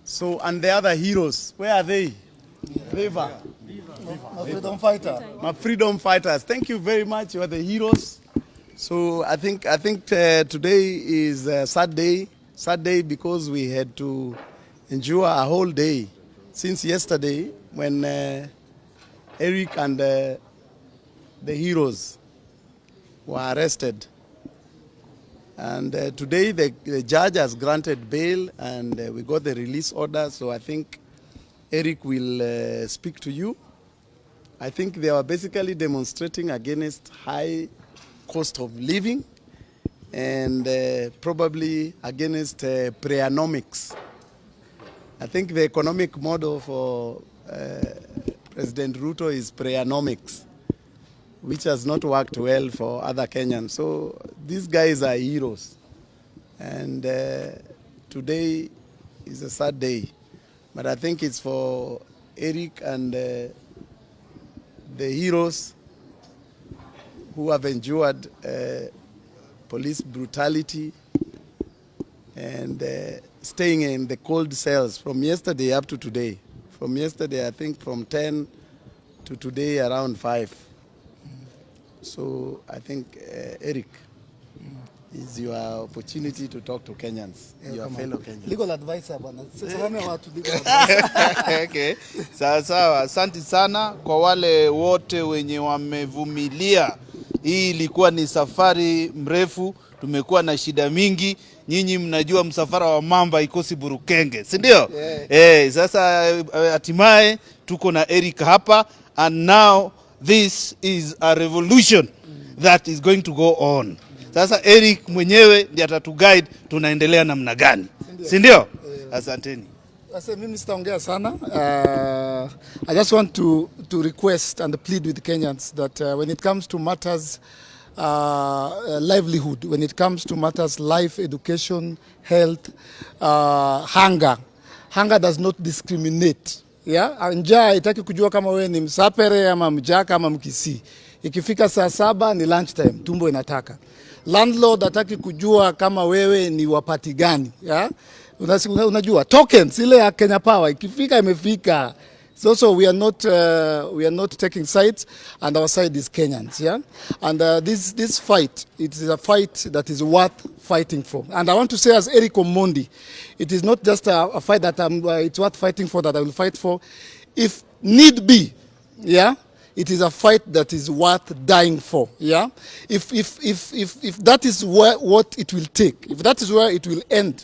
So, and the other heroes, where are they? Viva. My freedom fighter. My freedom fighters. Thank you very much. You are the heroes. So I think today is a sad day. Sad day because we had to endure a whole day since yesterday when Eric and the heroes were arrested. And today the judge has granted bail and we got the release order. So I think Eric will speak to you. I think they were basically demonstrating against high cost of living and probably against preeconomics. I think the economic model for President Ruto is preeconomics, which has not worked well for other Kenyans. So these guys are heroes. And today is a sad day. But I think it's for Eric and the heroes who have endured police brutality and staying in the cold cells from yesterday up to today. From yesterday, I think from 10 to today around 5. So I think, Eric, is your opportunity to talk to Kenyans, your fellow Kenyans. Legal advisor, bwana. Okay. Sawa, asante sana kwa wale wote wenye wamevumilia. Hii ilikuwa ni safari mrefu, tumekuwa na shida mingi. Nyinyi mnajua msafara wa mamba ikosi burukenge, si ndio? Yeah. Sasa hatimaye tuko na Eric hapa, and now this is a revolution that is going to go on. Sasa Eric mwenyewe ndiye atatuguide tunaendelea namna gani. Si ndio? Asanteni. Sasa mimi sitaongea sana. I just want to request and plead with Kenyans that when it comes to matters livelihood, when it comes to matters life, education, health, hunger does not discriminate. Yeah? Njaa haitaki kujua kama wewe ni Msapere ama Mjaka ama Mkisii. Ikifika saa 7 ni lunch time, tumbo inataka. Landlord hataki kujua kama wewe ni wapati gani. Yeah? Unajua tokens ile ya Kenya Power ikifika imefika. So we are not taking sides, and our side is Kenyans, yeah. And this fight, it is a fight that is worth fighting for. And I want to say, as Eric Omondi, it is not just a fight that it's worth fighting for, that I will fight for, if need be, yeah. It is a fight that is worth dying for, yeah. If that is what it will take, if that is where it will end,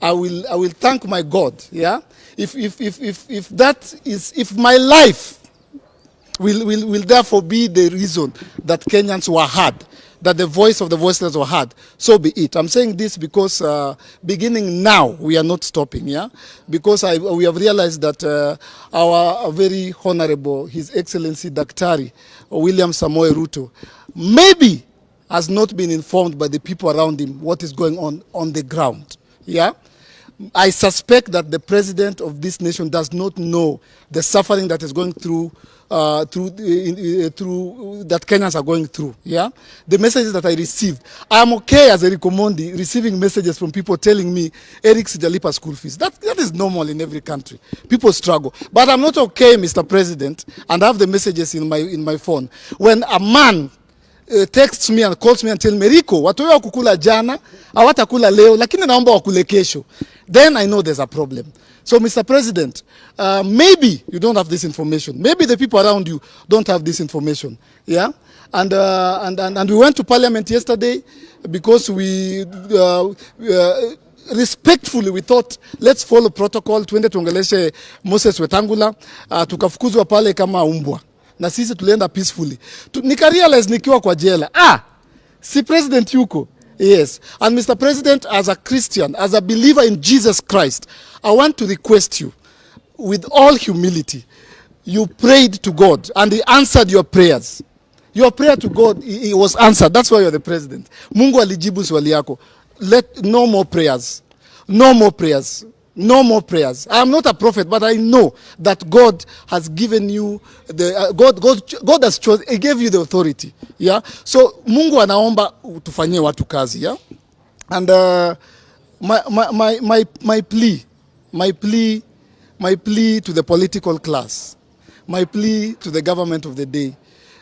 I will thank my God, yeah. If my life will therefore be the reason that Kenyans were heard, that the voice of the voiceless were heard, so be it. I'm saying this because beginning now, we are not stopping, yeah? Because we have realized that our very honorable, His Excellency Daktari William Samoei Ruto, maybe has not been informed by the people around him what is going on the ground, yeah? I suspect that the president of this nation does not know the suffering that is going through, that Kenyans are going through. Yeah, the messages that I received, I am okay as Eric Omondi receiving messages from people telling me Eric sijalipa school fees. That is normal in every country. People struggle, but I'm not okay, Mr. President, and I have the messages in my phone when a man texts me and calls me and tells me, Rico, watu wa kukula jana, hawatakula leo, lakini naomba wakule kesho. Then I know there's a problem. So, Mr. President, maybe you don't have this information. Maybe the people around you don't have this information. Yeah? And we went to Parliament yesterday because we respectfully we thought let's follow protocol, tuende tuongeleshe Moses Wetangula, tukafukuzwa pale kama umbwa. Na sisi tulienda peacefully. Nika-realize nikiwa kwa jela. Si president yuko. Yes. And Mr. President, as a Christian, as a believer in Jesus Christ, I want to request you, with all humility, you prayed to God and He answered your prayers. Your prayer to God, He was answered. That's why you're the president. Mungu alijibu swali yako. No more prayers. No more prayers. No more prayers. I am not a prophet, but I know that God has given you God has chosen. He gave you the authority. Yeah. So Mungu anaomba tufanyie watu kazi. Yeah. And my plea my plea to the political class, my plea to the government of the day,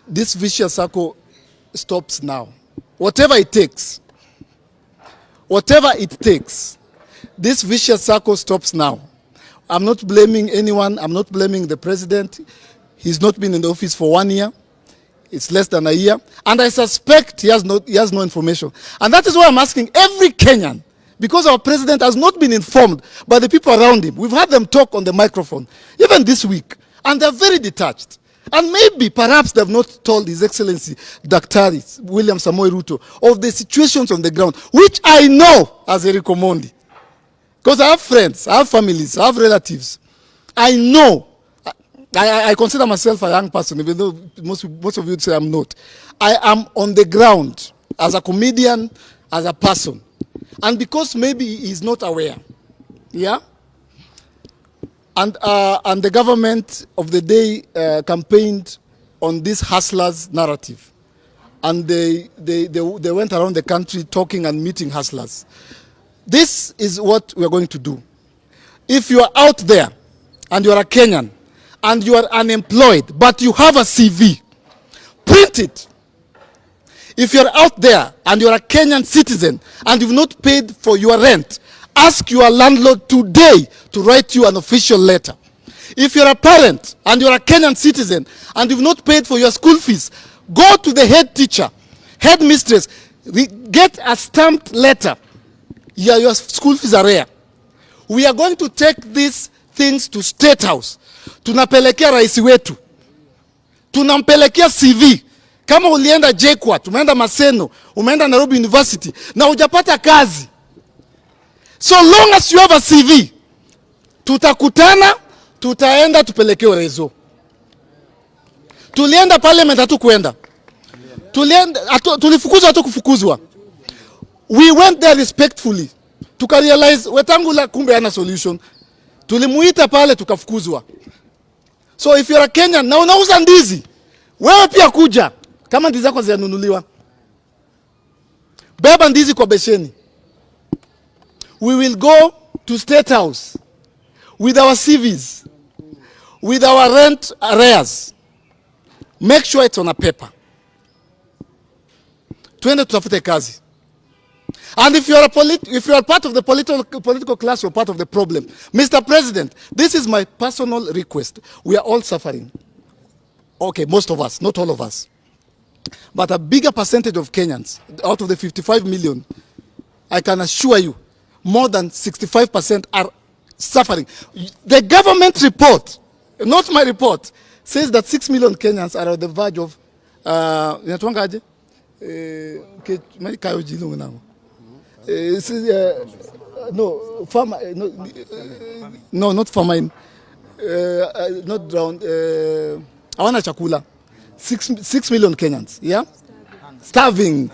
this vicious circle stops now. Whatever it takes, this vicious circle stops now. I'm not blaming anyone. I'm not blaming the president. He's not been in the office for 1 year. It's less than a year. And I suspect he has no information. And that is why I'm asking every Kenyan, because our president has not been informed by the people around him. We've had them talk on the microphone, even this week, and they're very detached. And maybe, perhaps, they've not told His Excellency, Daktari William Samoei Ruto, of the situations on the ground, which I know as Eric Omondi. Because I have friends, I have families, I have relatives. I know. I consider myself a young person, even though most of you would say I'm not. I am on the ground as a comedian, as a person. And because maybe he's not aware, yeah? And the government of the day campaigned on this hustlers narrative. And they went around the country talking and meeting hustlers. This is what we're going to do. If you are out there and you are a Kenyan and you are unemployed, but you have a CV, print it. If you're out there and you're a Kenyan citizen and you've not paid for your rent, ask your landlord today to write you an official letter. If you're a parent and you're a Kenyan citizen and you've not paid for your school fees, go to the head teacher, head mistress, get a stamped letter. Yeah, your school fees are rare. We are going to take these things to State House. Tunapelekea rais wetu. Tunampelekea CV. Kama ulienda JKUAT, umeenda Maseno, umeenda Nairobi University, na hujapata kazi. So long as you have a CV, tutakutana, tutaenda tupelekewe rezo. Tulienda parliament hatukuenda. Tulifukuzwa hatukufukuzwa. We went there respectfully. Tukarealize Wetangula kumbe hana solution. Tulimuita pale tukafukuzwa. So if you're a Kenyan na unauza ndizi, wewe pia kuja kama ndizi zako zinanunuliwa. Beba ndizi kwa besheni. We will go to State House with our CVs, with our rent arrears. Make sure it's on a paper. Tuende tutafute kazi. And if you are part of the political class, you're part of the problem. Mr. President, this is my personal request. We are all suffering. Okay, most of us, not all of us. But a bigger percentage of Kenyans, out of the 55 million, I can assure you, more than 65% are suffering. The government report, not my report, says that 6 million Kenyans are on the verge of no, not famine, not drowned. Hawana chakula. 6 million Kenyans, yeah? Starving.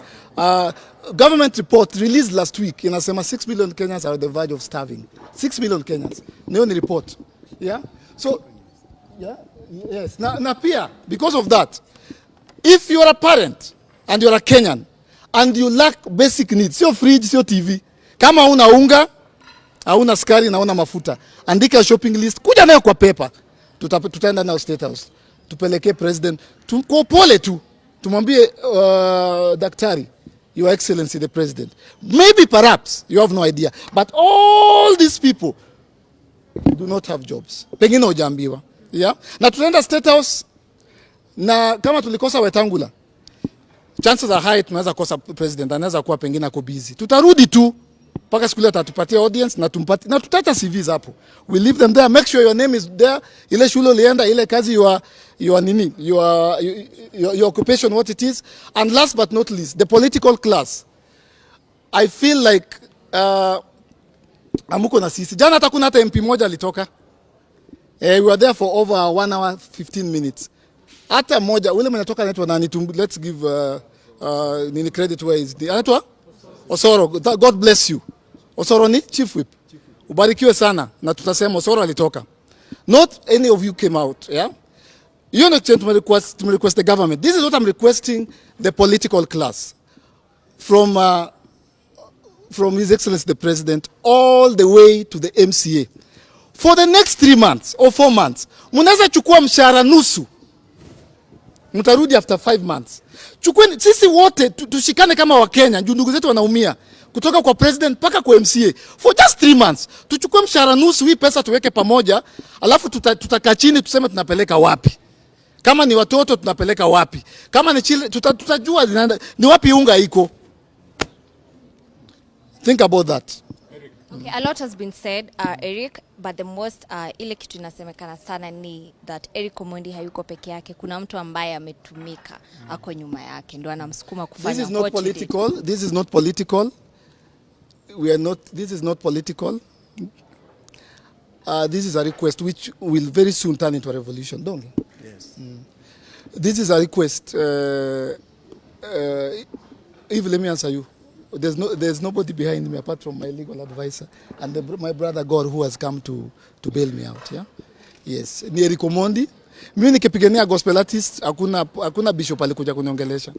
Government report released last week inasema 6 million Kenyans are on the verge of starving. 6 million Kenyans. Niyo ni report. Yeah? So, yeah? Yes. Na pia, because of that, if you are a parent and you are a Kenyan and you lack basic needs, sio fridge, sio TV, kama una unga, hauna sukari na una mafuta, andika shopping list, kuja nayo kwa paper, tutaenda nayo State House, tupeleke president, kwa pole tu, tumwambie Daktari, Your Excellency the President, maybe perhaps you have no idea, but all these people do not have jobs. Pengine hujambiwa, yeah? Na tunaenda State House, na kama tulikosa Wetangula, chances are high tunaweza kosa president, anaweza kuwa pengine ako busy. Tutarudi tu mpaka siku ile atatupatia audience na tumpatie na tutata CVs hapo. We leave them there, make sure your name is there. Ile shule ulienda, ile kazi your occupation what it is. And last but not least, the political class. I feel like amuko na sisi. Jana hata kuna hata MP moja alitoka. We were there for over 1 hour 15 minutes. Hata moja ule mwenye toka anaitwa nani, let's give nini credit where is the anaitwa Osoro. God bless you. Osoro ni chief whip. Ubarikiwe sana na tutasema Osoro alitoka. Not any of you came out, yeah? You know, to request the government. This is what I'm requesting the political class from His Excellency the President all the way to the MCA. for the next 3 months or 4 months. Mnaweza chukua mshahara nusu, mtarudi after 5 months. Chukweni sisi wote tushikane kama Wakenya, ndugu zetu wanaumia, kutoka kwa president mpaka kwa MCA, for just 3 months. Tuchukue mshahara nusu, hii pesa tuweke pamoja, alafu tutakaa chini tuseme tunapeleka wapi. Kama ni watoto tunapeleka wapi? Kama ni chile tutajua ni wapi unga iko. Think about that. Okay, a lot has been said, Eric, but the most ile kitu inasemekana sana ni that Eric Omondi hayuko peke yake. Kuna mtu ambaye ametumika ako nyuma yake ndio anamsukuma kufanya. This is not political. This is not political. This is not political. This is a request which will very soon turn into a revolution, don't you? Yes. This is a request. If let me answer you. There's nobody behind me apart from my legal advisor and my brother God who has come to bail me out. Yeah. Yes. Ni Eric Omondi. Mimi nikipigania gospel artist hakuna bishop alikuja kuniongelesha.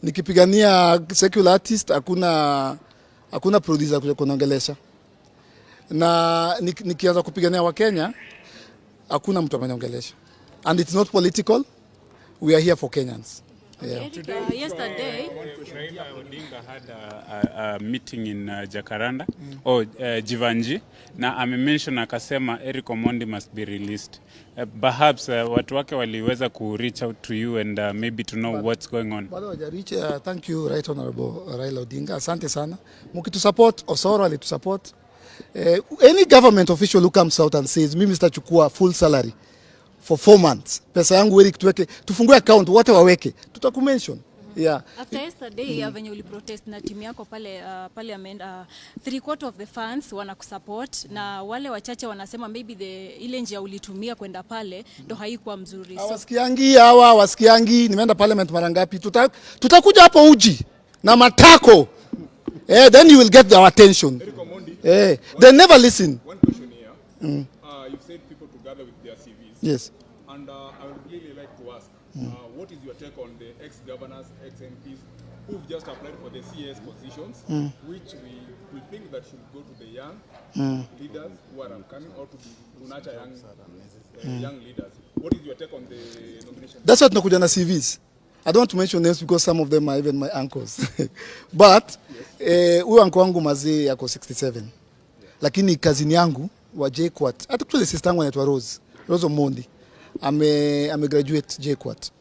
Nikipigania secular artist hakuna producer alikuja kuniongelesha. Na nikianza kupigania wa Kenya hakuna mtu ameniongelesha. And it's not political. We are here for Kenyans. Yeah. Yesterday, Raila Odinga had a meeting in Jacaranda or Jivanji. Na amention akasema Eric Omondi must be released. Perhaps watu wake waliweza ku reach out to you and maybe to know what's going on. Thank you, Right Honorable Raila Odinga. Asante sana. Mukitu support, Osoro alitu support. Any government official who comes out and says mimi sitachukua full salary for 4 months, pesa yangu Eric tuweke, tufungue account, wote waweke, tutakumention. Yeah. After yesterday, venye uli protest na timu yako pale parliament, 3/4 of the fans wanakusupport na wale wachache wanasema maybe ile njia ulitumia kwenda pale ndo haikuwa mzuri. Wasikiangi, nimeenda parliament mara ngapi? Tutakuja hapo uji na matako. Then you will get our attention. They never listen. One question here. You've said people to gather with their CVs. Yes. And I would really like to ask, what is your take on the ex-governors, ex-MPs who've just applied for the CS positions, which we think that should go to the young leaders who are upcoming or to nurture young leaders. What is your take on the nomination? That's what nakuja na CVs. I don't want to mention names because some of them are even my uncles. But huyo uncle wangu mazee yako 67. Lakini kazini yangu wa JKUAT, hata kule sister yangu anaitwa Rose Omondi. Ame graduate JKUAT.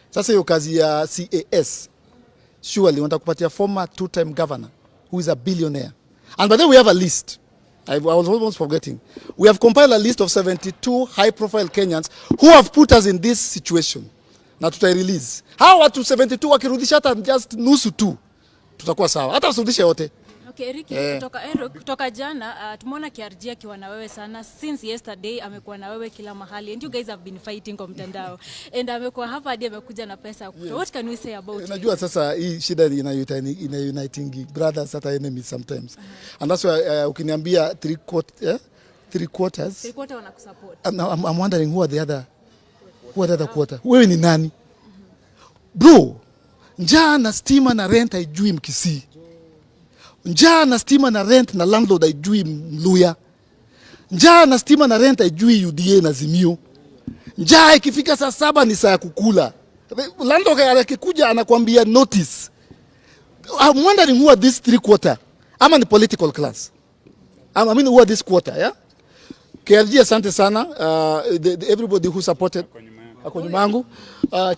Sasa hiyo kazi ya CAS surely wanataka kupatia former 2-time governor who is a billionaire. And by the way, we have a list. I was almost forgetting. We have compiled a list of 72 high-profile Kenyans who have put us in this situation. Na tutai-release. Hawa watu 72 wakirudisha hata just nusu tu, tutakuwa sawa. Hata usirudishe yote. Okay, Eric, kutoka jana tumeona KRG akiwa na wewe sana. Since yesterday amekuwa na wewe kila mahali and you guys have been fighting kwa mtandao. And amekuwa hapa hadi amekuja na pesa. Yes. What can we say about it? Najua sasa hii shida ina uniting brothers at enemies sometimes. And that's why ukiniambia 3/4 wanakusupport. I'm wondering who are the other quarter. Wewe ni nani? Bro, njaa na stima na rent haijui Mkisii. Njaa na stima na rent na landlord haijui Mluya. Njaa na stima na rent haijui UDA na Zimio. Njaa ikifika saa 7 ni saa ya kukula. Landlord akikuja anakuambia notice. I'm wondering who are this 3/4. Ama ni political class. I mean who are this quarter, yeah? KRG asante sana. Everybody who supported ako nyuma yangu.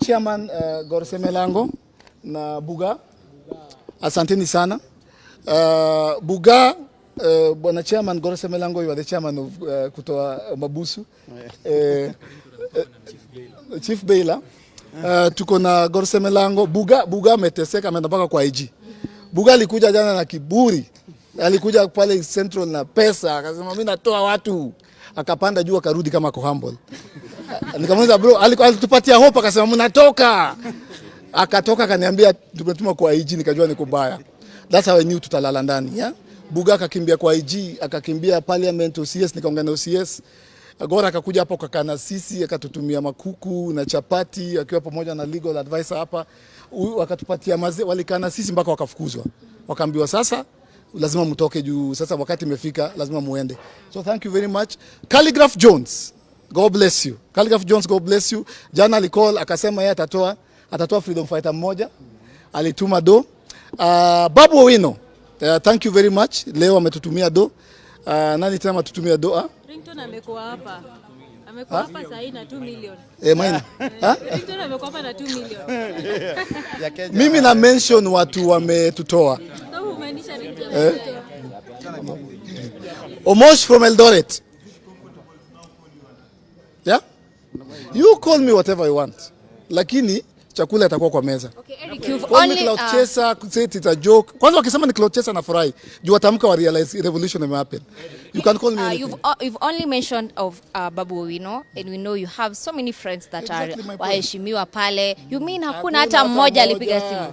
Chairman Gorsemelango na Buga. Asanteni sana. Buga, bwana chairman Gorsemelango, you are the chairman of kutoa Mabusu. Chief Baila. Tuko na Gorsemelango. Buga ameteseka, ameenda mpaka kwa IG. Buga alikuja jana na kiburi. Alikuja pale Central na pesa, akasema mimi natoa watu. Akapanda juu akarudi kama ko humble. Nikamuuliza bro, alitupatia hope akasema mnatoka. Akatoka akaniambia tumetuma kwa IG, nikajua niko mbaya. That's how I knew tutalala ndani, yeah? Buga akakimbia kwa IG, akakimbia parliament OCS, nikaongea na OCS. Agora akakuja hapa kukaa na sisi, akatutumia makuku na chapati akiwa pamoja na legal advisor hapa. Wakatupatia walikaa na sisi mpaka wakafukuzwa. Wakaambiwa sasa lazima mtoke juu sasa wakati imefika, lazima muende. So thank you very much. Calligraph Jones, God bless you. Calligraph Jones, God bless you. Jana alicall akasema yeye atatoa freedom fighter mmoja. Alituma do. Babu Owino, thank you very much. Leo ametutumia do. Nani tena ametutumia do? Rington amekuwa hapa. Amekuwa hapa sasa na 2 million. Maina. Rington amekuwa hapa na 2 million. Mimi na mention watu wametutoa. So umaanisha Rington. Omosh from Eldoret. Yeah? You call me whatever you want. Lakini chakula itakuwa kwa meza. Okay, Eric, you've call only me cloud chaser, say it's a joke. Kwanza wakisema ni cloud chaser na furahi. Juu watamka wa realize revolution may happen. You can call me anything. You've only mentioned of Babu Owino, and we know you have so many friends that Exactly are waheshimiwa pale. You mean hakuna hata mmoja alipiga simu?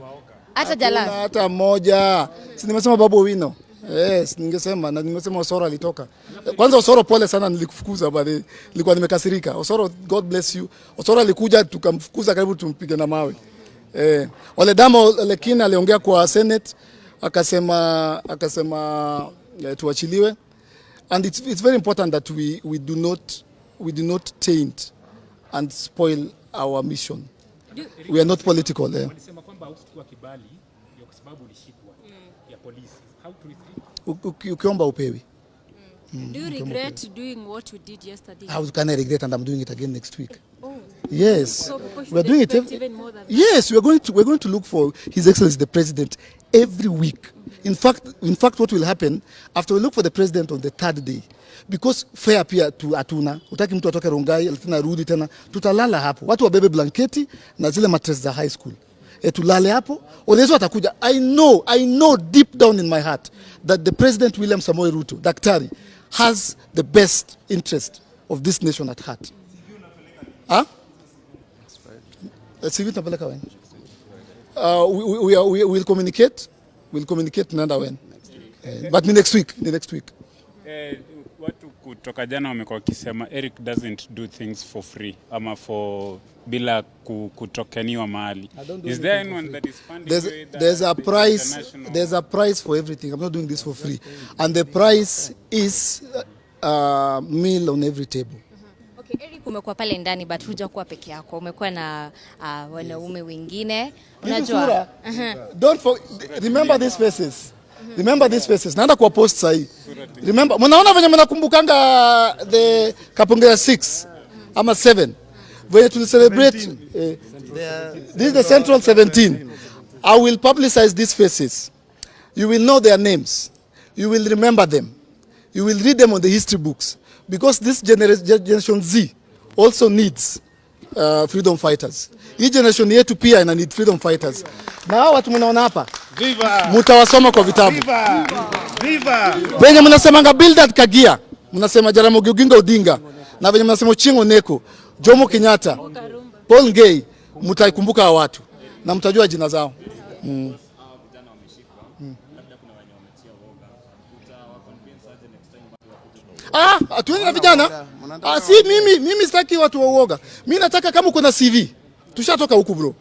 Hata Jalas. Hata mmoja. Si nimesema Babu Owino. Yes, ningesema na nimesema Osoro alitoka. Kwanza Osoro, pole sana, nilikufukuza bali nilikuwa nimekasirika. Osoro, God bless you. Osoro alikuja tukamfukuza, karibu tumpige na mawe. Ole Damo Lekina aliongea kwa Senate akasema tuachiliwe, and it's very important that we do not taint and spoil our mission. We are not political. Walisema kwamba haukuchukua kibali kwa sababu ulishikwa ya polisi. How to Ukiomba upewi. Do you regret doing what you did yesterday? How can I regret? And I'm doing it again next week. Oh. Yes, So we're doing it. even more than that. Yes, we're going to look for His Excellency the President every week. In fact, what will happen after we look for the President on the 3rd day, because fair pia tu atuna, utaki mtu atoke Rongai tena rudi tena, tutalala hapo. Watu wabebe blanketi na zile mattress za high school. Tulale hapo. Olezo atakuja. I know deep down in my heart that the President William Samoei Ruto, Daktari, has the best interest of this nation at heart. CV tunapeleka when? We will communicate. We'll communicate nanda when. But next week. Watu kutoka jana wamekuwa wakisema Eric doesn't do things for free ama for bila kutokeniwa mahali. Is there anyone that is funding there's a price for everything. I'm not doing this for free. And the price is meal on every table. Okay, Eric, umekuwa pale ndani but hujakuwa peke yako. Umekuwa na wanaume wengine. Unajua? Remember these faces. Remember these faces. Naenda kwa post sahi. Remember, mnaona venye mnakumbukanga the Kapongera 6 ama 7. When to celebrate this is the Central 17. I will publicize these faces. You will know their names. You will remember them. You will read them on the history books, because this generation Z also needs freedom fighters. Hii generation yetu pia ina need freedom fighters. Na hao watu mnaona hapa, mtawasoma kwa vitabu. Viva! Venye mnasemanga Bildad Kagia, mnasema Jaramogi Oginga Odinga, na venye mnasema Ochieng' Oneko, Jomo Kenyatta, Paul Ngei, mtaikumbuka hao watu na mtajua jina zao. Tuende na vijana. Si mimi sitaki watu wa uoga. Mimi nataka kama uko na CV. Tushatoka huku bro.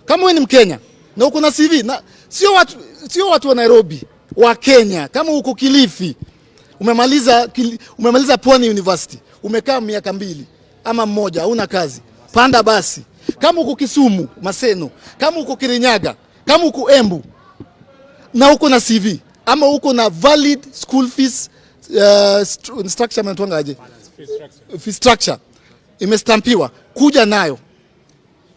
Kama wewe ni Mkenya na uko na CV, na sio watu wa Nairobi, wa Kenya. Kama uko Kilifi, umemaliza Pwani University, umekaa miaka 2 ama 1, hauna kazi, panda basi. Kama uko Kisumu, Maseno, kama uko Kirinyaga, kama uko Embu na uko na CV ama uko na valid school fees structure, mnatuangaje? Fee structure imestampiwa, kuja nayo.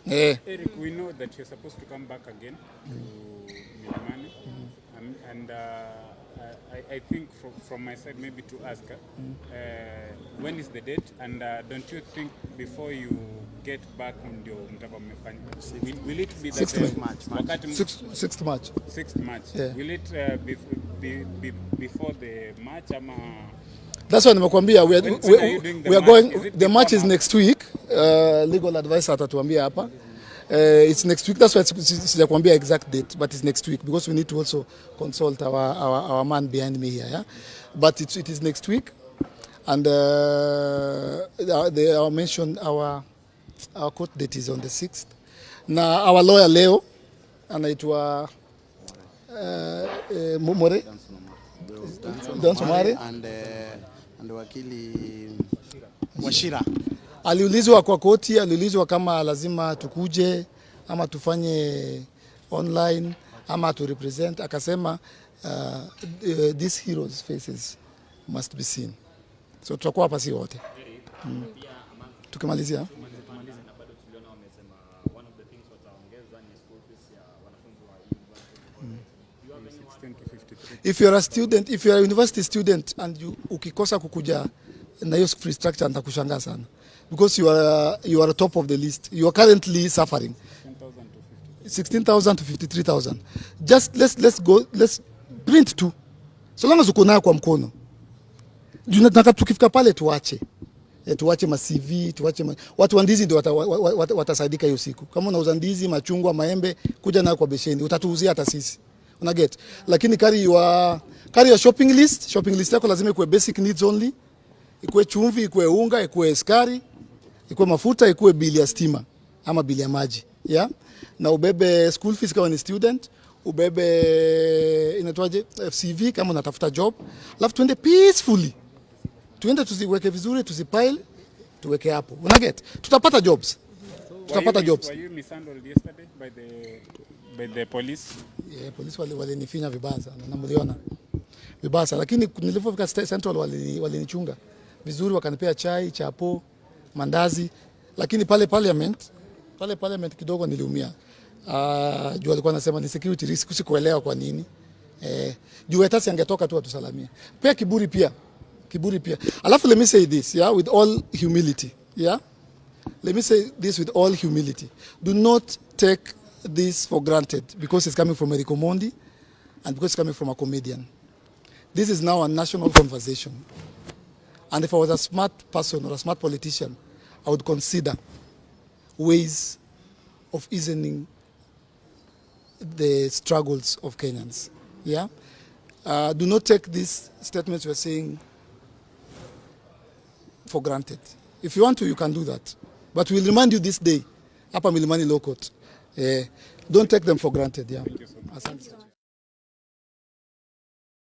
Eric, we know that you're supposed to come back again to Milimani, and I think from my side maybe to ask when is the date, and don't you think before you get back ndio mtakuwa mmefanya, will it be the 6th March? 6th March. Yeah. Will it be before the March ama? That's why nimekuambia we are going. The match is next week. Legal advisor atatuambia hapa. It's next week. That's why sijakwambia exact date, but it's next week because we need to also consult our man behind me here. Yeah? But it is next week, and they are mentioned our court date is on the 6th. Na our lawyer leo anaitwa Dan Somare and wakili Washira. Aliulizwa kwa koti, aliulizwa kama lazima tukuje ama tufanye online ama to represent, akasema these heroes faces must be seen. So tutakuwa hapa si wote. Tukimalizia if you are a student, if you are a university student and ukikosa kukuja na hiyo free structure, nitakushangaa sana because you are top of the list. You are currently suffering 16,000 to 53,000. Just let's print tu, so long as uko nayo kwa mkono. Tunataka tukifika pale tuache ma CV, watu wa ndizi ndio watasaidika hiyo siku. Kama unauza ndizi, machungwa, maembe, kuja nayo kwa besheni, utatuuzia hata sisi. Una get? Lakini carry your shopping list. Shopping list yako lazima ikuwe basic needs only. Ikuwe chumvi, ikuwe unga, ikuwe sukari, ikuwe mafuta, ikuwe bili ya stima ama bili ya maji. Yeah? Na ubebe school fees kama ni student, ubebe inatoaje CV kama unatafuta job. Alafu tuende peacefully. Tuende tuziweke vizuri, tuzipile, tuweke hapo. Una get? Tutapata jobs. Tutapata jobs. Were you mishandled yesterday by the police? Yeah, police walinifinya vibaya sana na mliona. Vibaya sana, lakini nilipofika Central walinichunga vizuri, wakanipea chai, chapo, mandazi, lakini pale parliament kidogo niliumia. Juu alikuwa anasema ni security risk, sikuelewa kwa nini. Juu hata si angetoka tu atusalamia. Pia kiburi pia. Alafu let me say this, yeah, with all humility, yeah? Let me say this with all humility. Do not take this for granted because it's coming from Omondi and because it's coming from a comedian. This is now a national conversation. And if I was a smart person or a smart politician, I would consider ways of easing the struggles of Kenyans. Yeah? Do not take these statements we're saying for granted. If you want to, you can do that. But we'll remind you this day, Upper Milimani Law Court. Don't take them for granted. Yeah. Thank you so much.